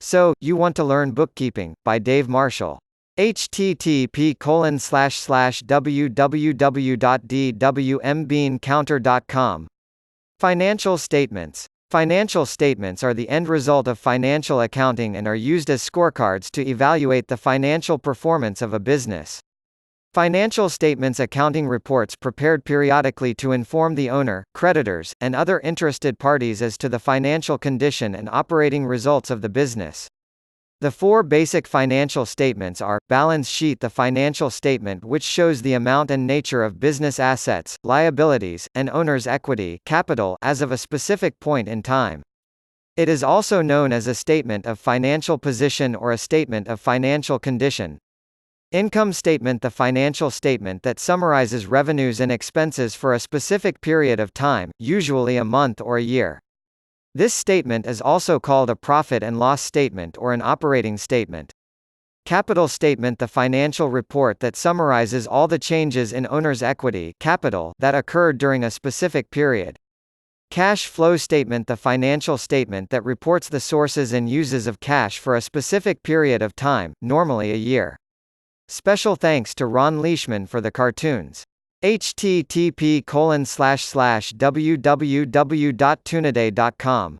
So, you want to learn Bookkeeping, by Dave Marshall. http://www.dwmbeancounter.com. Financial statements. Financial statements are the end result of financial accounting and are used as scorecards to evaluate the financial performance of a business. Financial statements accounting reports prepared periodically to inform the owner, creditors, and other interested parties as to the financial condition and operating results of the business. The four basic financial statements are: balance sheet, the financial statement which shows the amount and nature of business assets, liabilities, and owner's equity capital as of a specific point in time. It is also known as a statement of financial position or a statement of financial condition. Income statement, the financial statement that summarizes revenues and expenses for a specific period of time, usually a month or a year. This statement is also called a profit and loss statement or an operating statement. Capital statement, the financial report that summarizes all the changes in owner's equity capital that occurred during a specific period. Cash flow statement, the financial statement that reports the sources and uses of cash for a specific period of time, normally a year. Special thanks to Ron Leishman for the cartoons. http://www.tunaday.com